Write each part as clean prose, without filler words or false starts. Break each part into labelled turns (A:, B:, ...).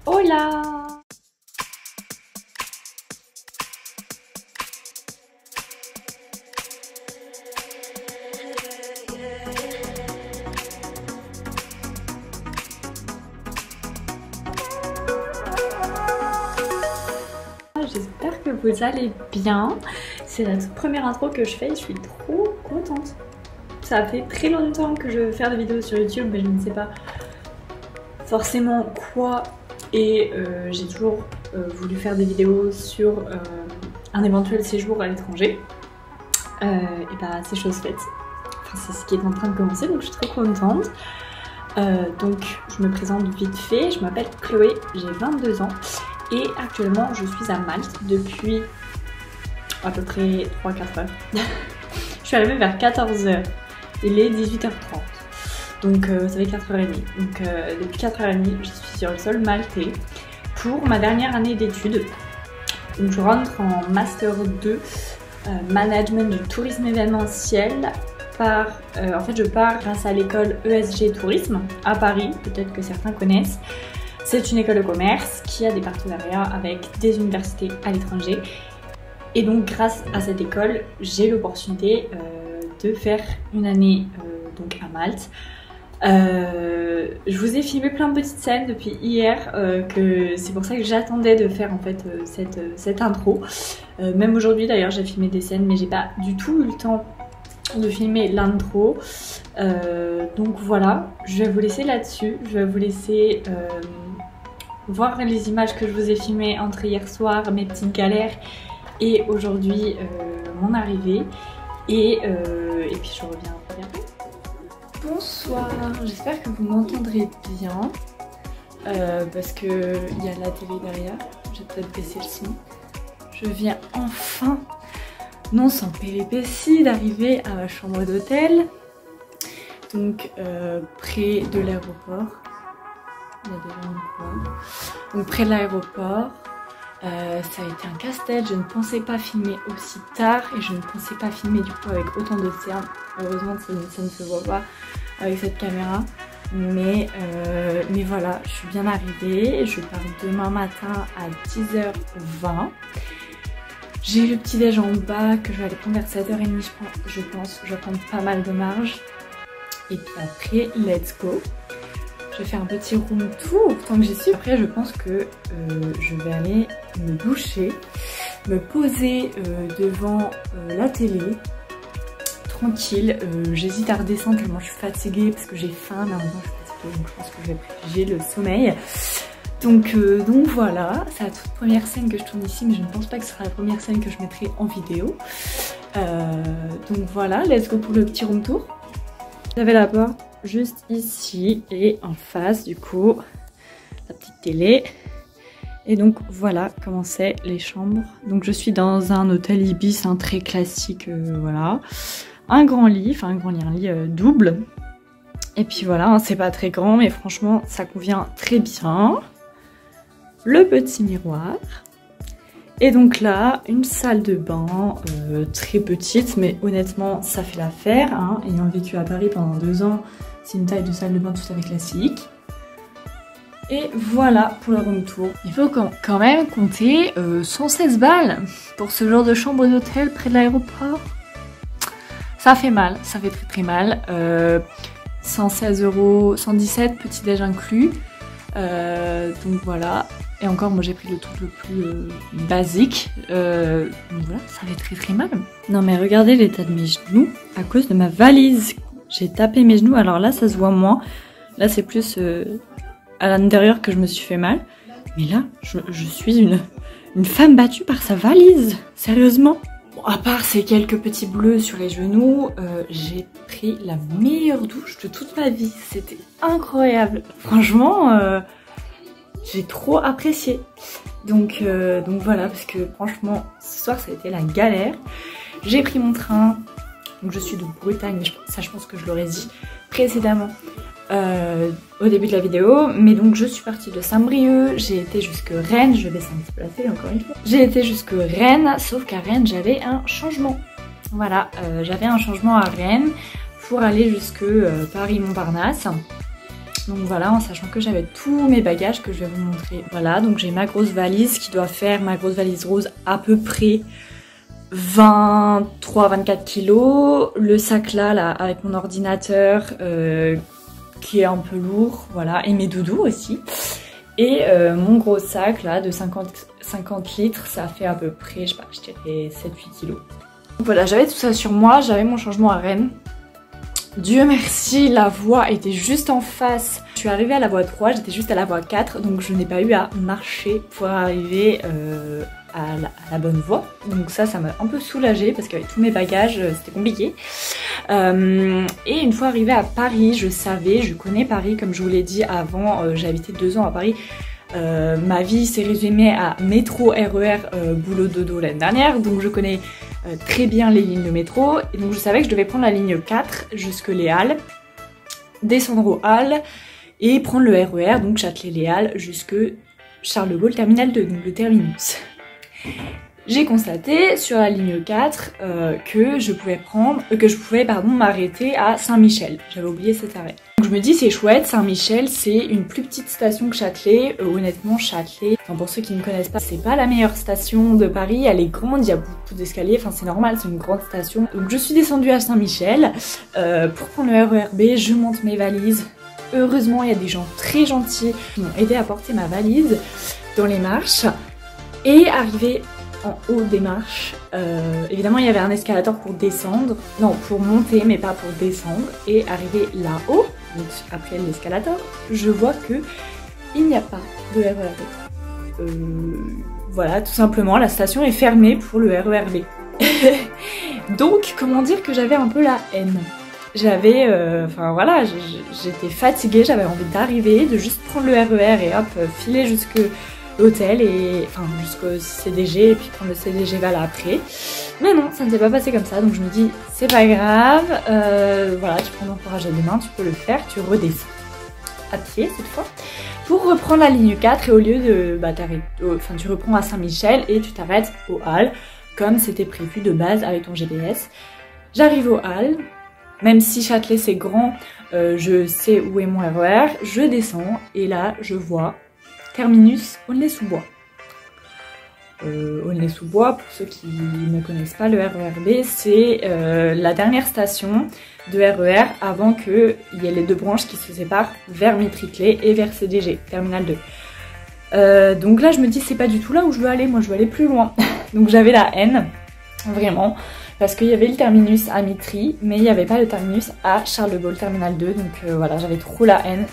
A: Hola! J'espère que vous allez bien. C'est la toute première intro que je fais et je suis trop contente. Ça fait très longtemps que je veux faire des vidéos sur YouTube mais je ne sais pas forcément quoi et j'ai toujours voulu faire des vidéos sur un éventuel séjour à l'étranger. Et bah c'est chose faite. Enfin c'est ce qui est en train de commencer donc je suis très contente. Donc je me présente vite fait, je m'appelle Chloé, j'ai 22 ans. Et actuellement je suis à Malte depuis à peu près 3-4 heures. Je suis arrivée vers 14 h. Il est 18 h 30. Donc ça fait 4 h 30. Donc depuis 4 h 30 je suis sur le sol maltais pour ma dernière année d'études. Donc je rentre en Master 2 Management du tourisme événementiel. En fait je pars grâce à l'école ESG Tourisme à Paris, peut-être que certains connaissent. C'est une école de commerce qui a des partenariats avec des universités à l'étranger. Et donc grâce à cette école, j'ai l'opportunité de faire une année donc à Malte. Je vous ai filmé plein de petites scènes depuis hier, que c'est pour ça que j'attendais de faire en fait cette intro. Même aujourd'hui d'ailleurs j'ai filmé des scènes mais j'ai pas du tout eu le temps de filmer l'intro. Donc voilà, je vais vous laisser là-dessus. Je vais vous laisser voir les images que je vous ai filmées entre hier soir, mes petites galères, et aujourd'hui mon arrivée. Et puis je reviens après. Bonsoir, j'espère que vous m'entendrez bien. Parce que il y a la télé derrière. Je vais peut-être baisser le son. Je viens enfin, non sans péripéties, d'arriver à ma chambre d'hôtel. Donc près de l'aéroport. Il y a des gens quoi. Donc près de l'aéroport. Ça a été un casse-tête, je ne pensais pas filmer aussi tard et je ne pensais pas filmer du coup avec autant de cernes. Heureusement ça ne se voit pas avec cette caméra. Mais voilà, je suis bien arrivée. Je pars demain matin à 10h20. J'ai le petit déj en bas que je vais aller prendre vers 7h30 je pense. Je vais prendre pas mal de marge. Et puis après, let's go. Je vais faire un petit room tour tant que j'y suis. Après, je pense que je vais aller me doucher, me poser devant la télé, tranquille. J'hésite à redescendre tellement je suis fatiguée parce que j'ai faim, mais en même temps je suis fatiguée, donc je pense que je vais privilégier le sommeil. Donc voilà, c'est la toute première scène que je tourne ici, mais je ne pense pas que ce sera la première scène que je mettrai en vidéo. Donc voilà, let's go pour le petit room tour. J'avais la porte juste ici et en face du coup la petite télé. Et donc voilà comment c'est les chambres. Donc je suis dans un hôtel Ibis, un très classique, voilà. Un grand lit, enfin un lit double. Et puis voilà, hein, c'est pas très grand mais franchement ça convient très bien. Le petit miroir. Et donc là, une salle de bain très petite, mais honnêtement, ça fait l'affaire. Hein. Ayant vécu à Paris pendant 2 ans, c'est une taille de salle de bain tout à fait classique. Et voilà pour le room tour. Il faut quand même compter 116 balles pour ce genre de chambre d'hôtel près de l'aéroport. Ça fait mal, ça fait très très mal. 116 €, 117, petit déj inclus. Donc voilà. Et encore, moi j'ai pris le truc le plus basique. Donc voilà, ça fait très très mal. Non mais regardez l'état de mes genoux à cause de ma valise. J'ai tapé mes genoux, alors là ça se voit moins. Là c'est plus à l'intérieur que je me suis fait mal. Mais là, je suis une femme battue par sa valise. Sérieusement. Bon, à part ces quelques petits bleus sur les genoux, j'ai pris la meilleure douche de toute ma vie. C'était incroyable. Franchement... j'ai trop apprécié. Donc voilà, parce que franchement, ce soir ça a été la galère. J'ai pris mon train, donc je suis de Bretagne, ça je pense que je l'aurais dit précédemment au début de la vidéo. Mais donc je suis partie de Saint-Brieuc, j'ai été jusque Rennes, je vais baisser un petit peu la télé encore une fois. J'ai été jusque Rennes, sauf qu'à Rennes j'avais un changement. Voilà, j'avais un changement à Rennes pour aller jusque Paris-Montparnasse. Donc voilà, en sachant que j'avais tous mes bagages que je vais vous montrer. Voilà, donc j'ai ma grosse valise qui doit faire, ma grosse valise rose, à peu près 23-24 kilos. Le sac là avec mon ordinateur qui est un peu lourd, voilà, et mes doudous aussi. Et mon gros sac là de 50 litres, ça fait à peu près, je sais pas, je dirais 7-8 kilos. Donc voilà, j'avais tout ça sur moi, j'avais mon changement à Rennes. Dieu merci, la voie était juste en face. Je suis arrivée à la voie 3, j'étais juste à la voie 4, donc je n'ai pas eu à marcher pour arriver à la bonne voie. Donc ça m'a un peu soulagée parce qu'avec tous mes bagages, c'était compliqué. Et une fois arrivée à Paris, je connais Paris comme je vous l'ai dit avant, j'ai habité 2 ans à Paris. Ma vie s'est résumée à métro, RER, boulot dodo l'année dernière, donc je connais très bien les lignes de métro, et donc je savais que je devais prendre la ligne 4 jusque les Halles, descendre aux Halles et prendre le RER, donc Châtelet-Les Halles jusque Charles de Gaulle terminal 2, donc le terminus. J'ai constaté sur la ligne 4 que je pouvais m'arrêter à Saint-Michel. J'avais oublié cet arrêt. Donc je me dis c'est chouette, Saint-Michel c'est une plus petite station que Châtelet. Honnêtement Châtelet, enfin, pour ceux qui ne connaissent pas, c'est pas la meilleure station de Paris, elle est grande, il y a beaucoup d'escaliers, enfin c'est normal, c'est une grande station. Donc je suis descendue à Saint-Michel pour prendre le RERB, je monte mes valises. Heureusement il y a des gens très gentils qui m'ont aidé à porter ma valise dans les marches. Et arrivé en haut des marches, évidemment il y avait un escalator pour descendre, non pour monter mais pas pour descendre, et arrivé là-haut, donc après l'escalator, je vois que il n'y a pas de RERB. Voilà, tout simplement la station est fermée pour le RERB. Donc comment dire que j'avais un peu la haine. J'avais, enfin voilà, j'étais fatiguée, j'avais envie d'arriver, de juste prendre le RER et hop, filer jusque l'hôtel et enfin jusqu'au CDG et puis prendre le CDG vers là après. Mais non, ça ne s'est pas passé comme ça, donc je me dis c'est pas grave, voilà, tu prends ton courage à deux mains, tu peux le faire, tu redescends à pied cette fois pour reprendre la ligne 4 et au lieu de tu reprends à Saint-Michel et tu t'arrêtes aux Halles comme c'était prévu de base avec ton GPS. J'arrive aux Halles, même si Châtelet c'est grand, je sais où est mon RER, je descends et là je vois terminus Aulnay-sous-Bois. Aulnay-sous-Bois, pour ceux qui ne connaissent pas le RERB, c'est la dernière station de RER avant qu'il y ait les 2 branches qui se séparent vers Mitriclé et vers CDG, terminal 2. Donc là je me dis c'est pas du tout là où je veux aller, moi je veux aller plus loin. Donc j'avais la haine, vraiment, parce qu'il y avait le terminus à Mitry, mais il n'y avait pas le terminus à Charles de Gaulle, terminal 2, donc voilà, j'avais trop la haine,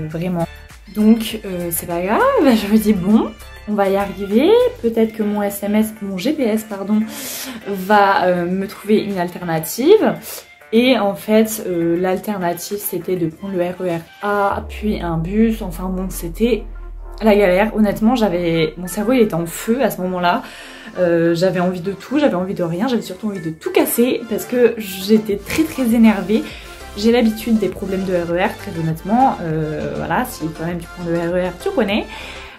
A: vraiment. Donc c'est pas grave, je me dis bon, on va y arriver, peut-être que mon GPS pardon, va me trouver une alternative. Et en fait l'alternative c'était de prendre le RER A, puis un bus, enfin bon c'était la galère. Honnêtement mon cerveau il était en feu à ce moment-là, j'avais envie de tout, j'avais envie de rien, j'avais surtout envie de tout casser parce que j'étais très énervée. J'ai l'habitude des problèmes de RER, très honnêtement, voilà, si toi-même tu prends le RER, tu connais.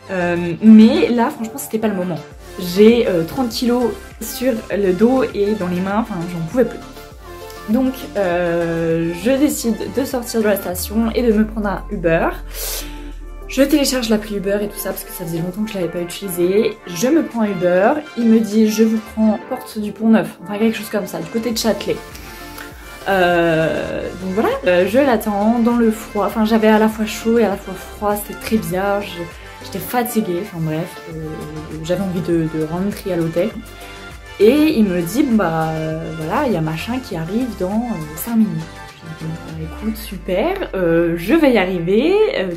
A: Mais là, franchement, c'était pas le moment. J'ai 30 kilos sur le dos et dans les mains, enfin, j'en pouvais plus. Donc, je décide de sortir de la station et de me prendre un Uber. Je télécharge l'appli Uber et tout ça parce que ça faisait longtemps que je l'avais pas utilisé. Je me prends un Uber, il me dit je vous prends porte du Pont-Neuf, enfin quelque chose comme ça, du côté de Châtelet. Donc voilà, je l'attends dans le froid, enfin j'avais à la fois chaud et à la fois froid, c'était très bizarre, j'étais fatiguée, enfin bref, j'avais envie de rentrer à l'hôtel. Et il me dit, bah voilà, il y a machin qui arrive dans 5 minutes. Je dis, bah, écoute, super, je vais y arriver,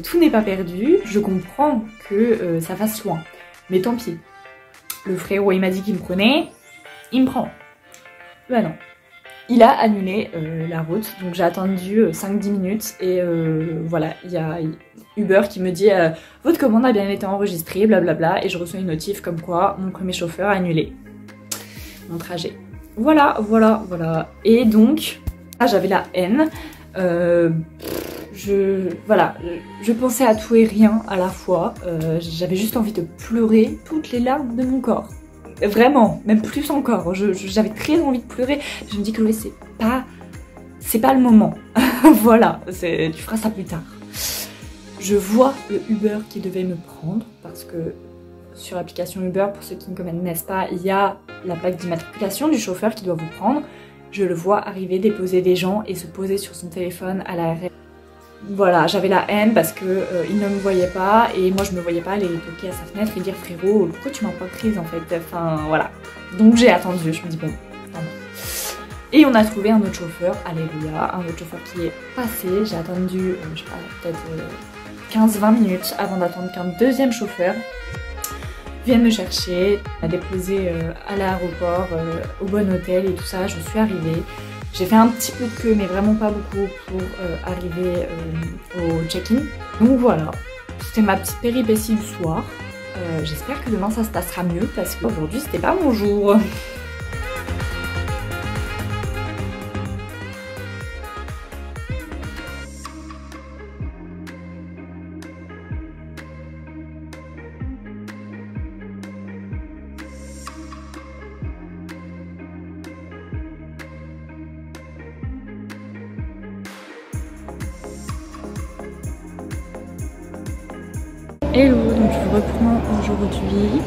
A: tout n'est pas perdu, je comprends que ça fasse loin, mais tant pis. Le frérot il m'a dit qu'il me prenait, il me prend. Bah non. Il a annulé la route, donc j'ai attendu 5-10 minutes et voilà, il y a Uber qui me dit votre commande a bien été enregistrée, blablabla, et je reçois une notif comme quoi mon premier chauffeur a annulé mon trajet. Voilà. Et donc, là j'avais la haine, je pensais à tout et rien à la fois, j'avais juste envie de pleurer toutes les larmes de mon corps. Vraiment, même plus encore, j'avais très envie de pleurer. Je me dis Chloé, c'est pas le moment. Voilà, tu feras ça plus tard. Je vois le Uber qui devait me prendre parce que sur l'application Uber, pour ceux qui ne connaissent pas, il y a la plaque d'immatriculation du chauffeur qui doit vous prendre. Je le vois arriver, déposer des gens et se poser sur son téléphone à l'arrêt. Voilà, j'avais la haine parce que il ne me voyait pas et moi je me voyais pas aller toquer à sa fenêtre et dire frérot, pourquoi tu m'as pas prise en fait, enfin voilà. Donc j'ai attendu, je me dis bon, non. Et on a trouvé un autre chauffeur, alléluia, un autre chauffeur qui est passé. J'ai attendu, je sais pas, peut-être 15-20 minutes avant d'attendre qu'un deuxième chauffeur vienne me chercher, m'a déposé à l'aéroport, au bon hôtel et tout ça. Je suis arrivée. J'ai fait un petit peu de queue, mais vraiment pas beaucoup pour arriver au check-in. Donc voilà, c'était ma petite péripétie du soir. J'espère que demain ça se passera mieux parce qu'aujourd'hui c'était pas mon jour. Hello, donc je vous reprends aujourd'hui.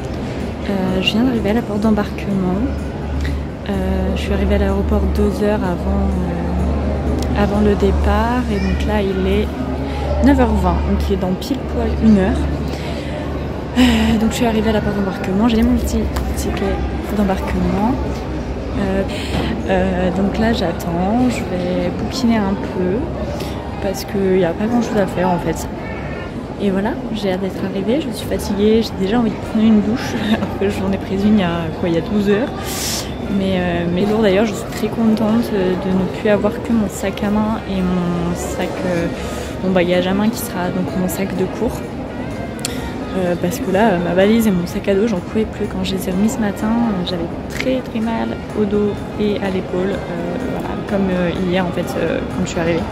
A: Je viens d'arriver à la porte d'embarquement. Je suis arrivée à l'aéroport 2 heures avant le départ et donc là il est 9h20, donc il est dans pile poil 1 heure. Donc je suis arrivée à la porte d'embarquement, j'ai mon petit ticket d'embarquement. Donc là j'attends, je vais bouquiner un peu parce qu'il n'y a pas grand chose à faire en fait. Et voilà, j'ai hâte d'être arrivée, je suis fatiguée, j'ai déjà envie de prendre une douche, alors que j'en ai prise une il y a 12 heures. Mais lourd d'ailleurs, je suis très contente de ne plus avoir que mon sac à main et mon bagage à main qui sera donc mon sac de cours. Parce que là, ma valise et mon sac à dos, j'en pouvais plus. Quand je les ai remis ce matin, j'avais très très mal au dos et à l'épaule, voilà, comme hier en fait quand je suis arrivée.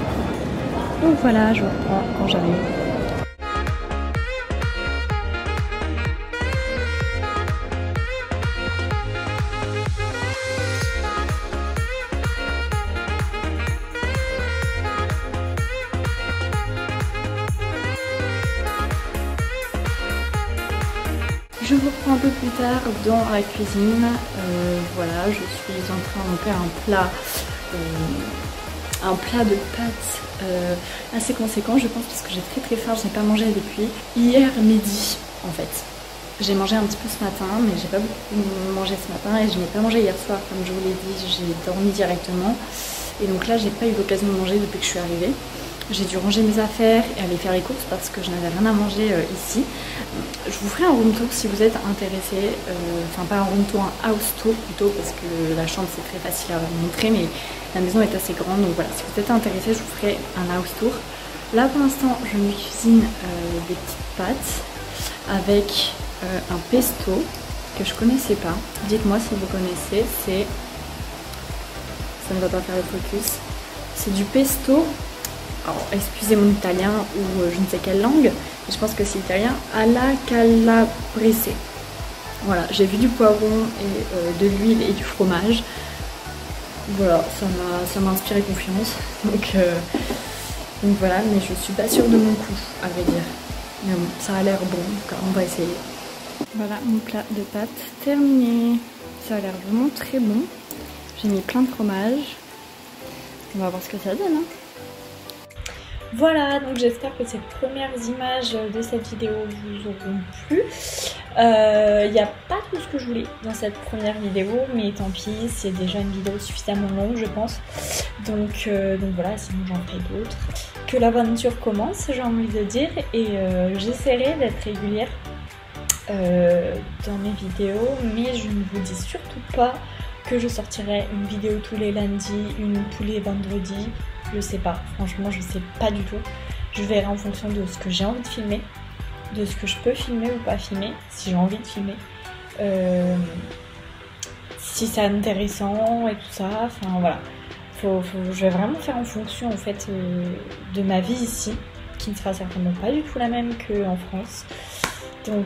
A: Donc voilà, je vous reprends quand j'arrive. Je vous reprends un peu plus tard dans la cuisine. Voilà, je suis en train de faire un plat de pâtes assez conséquent, je pense, parce que j'ai très faim. Je n'ai pas mangé depuis hier midi en fait. J'ai mangé un petit peu ce matin, mais j'ai pas beaucoup mangé ce matin et je n'ai pas mangé hier soir, comme je vous l'ai dit, j'ai dormi directement. Et donc là, j'ai pas eu l'occasion de manger depuis que je suis arrivée. J'ai dû ranger mes affaires et aller faire les courses parce que je n'avais rien à manger ici. Je vous ferai un room tour si vous êtes intéressé, enfin pas un room tour, un house tour plutôt, parce que la chambre c'est très facile à vous montrer, mais la maison est assez grande, donc voilà, si vous êtes intéressé, je vous ferai un house tour. Là pour l'instant, je me cuisine des petites pâtes avec un pesto que je connaissais pas. Dites-moi si vous connaissez, ça ne va pas faire le focus. C'est du pesto. Alors, excusez mon italien ou je ne sais quelle langue, mais je pense que c'est italien, alla calabrese. Voilà, j'ai vu du poivron et de l'huile et du fromage. Voilà, ça m'a inspiré confiance. Donc voilà, mais je suis pas sûre de mon coup, à vrai dire. Mais bon, ça a l'air bon, donc on va essayer. Voilà mon plat de pâtes terminé. Ça a l'air vraiment très bon. J'ai mis plein de fromage. On va voir ce que ça donne. Hein. Voilà, donc j'espère que ces premières images de cette vidéo vous auront plu. Il n'y a pas tout ce que je voulais dans cette première vidéo, mais tant pis, c'est déjà une vidéo suffisamment longue je pense. Donc voilà, sinon j'en ferai d'autres. Que l'aventure commence, j'ai envie de dire, et j'essaierai d'être régulière dans mes vidéos, mais je ne vous dis surtout pas que je sortirai une vidéo tous les lundis, une tous les vendredis. Je sais pas, franchement je sais pas du tout. Je verrai en fonction de ce que j'ai envie de filmer, de ce que je peux filmer ou pas filmer, si j'ai envie de filmer, si c'est intéressant et tout ça, enfin voilà. Je vais vraiment faire en fonction en fait de ma vie ici, qui ne sera certainement pas du tout la même qu'en France. Donc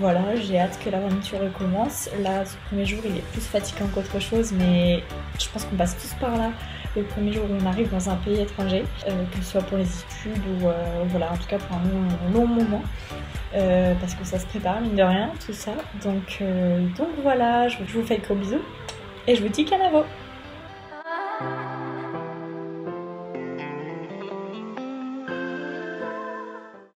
A: voilà, j'ai hâte que l'aventure recommence. Là, ce premier jour, il est plus fatigant qu'autre chose, mais je pense qu'on passe tous par là. Le premier jour où on arrive dans un pays étranger, que ce soit pour les études ou voilà, en tout cas pour un long moment. Parce que ça se prépare, mine de rien, tout ça. Donc voilà, je vous fais de gros bisous et je vous dis canavo!